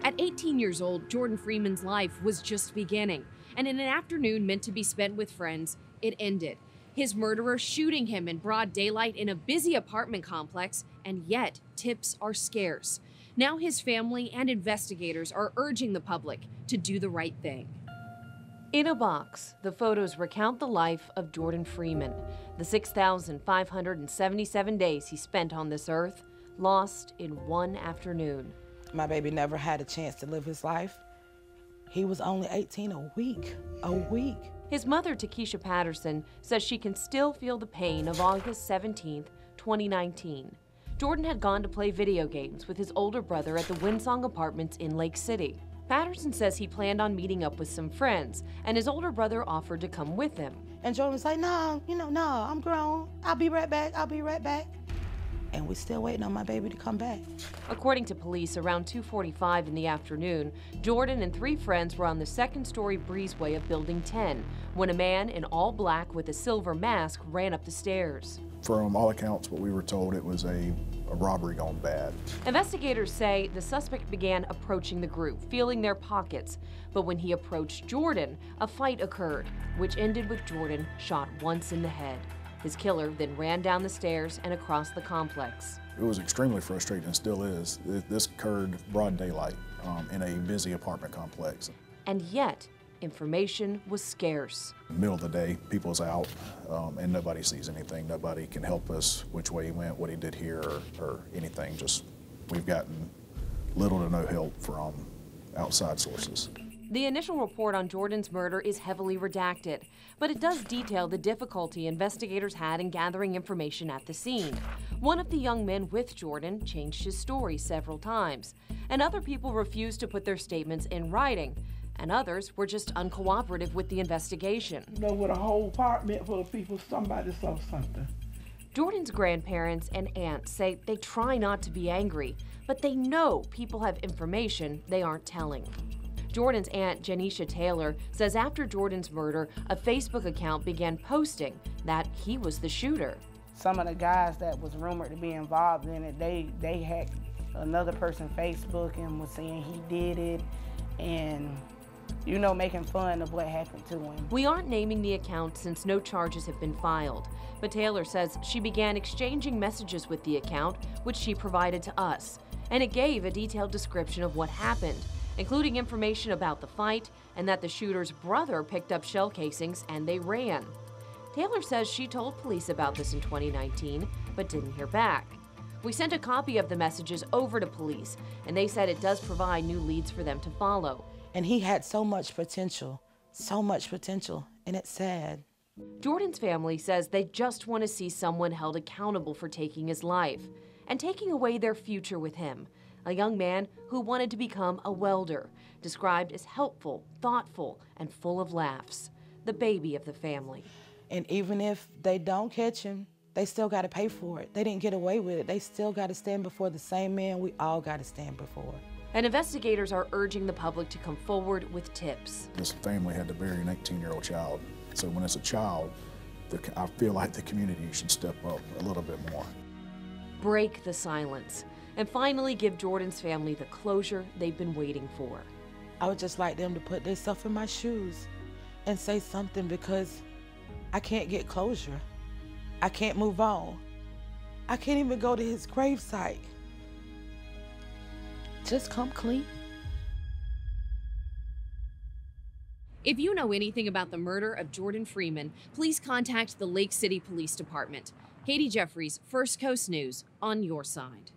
At 18 years old, Jordan Freeman's life was just beginning, and in an afternoon meant to be spent with friends, it ended. His murderer shooting him in broad daylight in a busy apartment complex, and yet tips are scarce. Now his family and investigators are urging the public to do the right thing. In a box, the photos recount the life of Jordan Freeman, the 6,577 days he spent on this earth, lost in one afternoon. My baby never had a chance to live his life. He was only 18 a week. His mother, Tokeysha Patterson, says she can still feel the pain of August 17, 2019. Jordan had gone to play video games with his older brother at the Winsong Apartments in Lake City. Patterson says he planned on meeting up with some friends, and his older brother offered to come with him. And Jordan was like, no, no, I'm grown. I'll be right back. And we're still waiting on my baby to come back. According to police, around 2:45 in the afternoon, Jordan and 3 friends were on the second-story breezeway of Building 10 when a man in all black with a silver mask ran up the stairs. From all accounts, what we were told, it was a robbery gone bad. Investigators say the suspect began approaching the group, feeling their pockets. But when he approached Jordan, a fight occurred, which ended with Jordan shot once in the head. His killer then ran down the stairs and across the complex. It was extremely frustrating and still is. This occurred broad daylight in a busy apartment complex. And yet, information was scarce. In the middle of the day, people's out and nobody sees anything. Nobody can help us which way he went, what he did here, or anything. Just we've gotten little to no help from outside sources. The initial report on Jordan's murder is heavily redacted, but it does detail the difficulty investigators had in gathering information at the scene. One of the young men with Jordan changed his story several times, and other people refused to put their statements in writing, and others were just uncooperative with the investigation. You know, with a whole apartment full of people, somebody saw something. Jordan's grandparents and aunts say they try not to be angry, but they know people have information they aren't telling. Jordan's aunt, Janisha Taylor, says after Jordan's murder, a Facebook account began posting that he was the shooter. Some of the guys that was rumored to be involved in it, they hacked another person's Facebook and was saying he did it and, you know, making fun of what happened to him. We aren't naming the account since no charges have been filed, but Taylor says she began exchanging messages with the account, which she provided to us, and it gave a detailed description of what happened, including information about the fight and that the shooter's brother picked up shell casings and they ran. Taylor says she told police about this in 2019, but didn't hear back. We sent a copy of the messages over to police, and they said it does provide new leads for them to follow. And he had so much potential, and it's sad. Jordan's family says they just want to see someone held accountable for taking his life and taking away their future with him. A young man who wanted to become a welder, described as helpful, thoughtful, and full of laughs. The baby of the family. And even if they don't catch him, they still got to pay for it. They didn't get away with it. They still got to stand before the same man we all got to stand before. And investigators are urging the public to come forward with tips. This family had to bury an 18-year-old child. So when it's a child, I feel like the community should step up a little bit more. Break the silence. And finally give Jordan's family the closure they've been waiting for. I would just like them to put themselves in my shoes and say something, because I can't get closure. I can't move on. I can't even go to his gravesite. Just come clean. If you know anything about the murder of Jordan Freeman, please contact the Lake City Police Department. Katie Jeffries, First Coast News, on your side.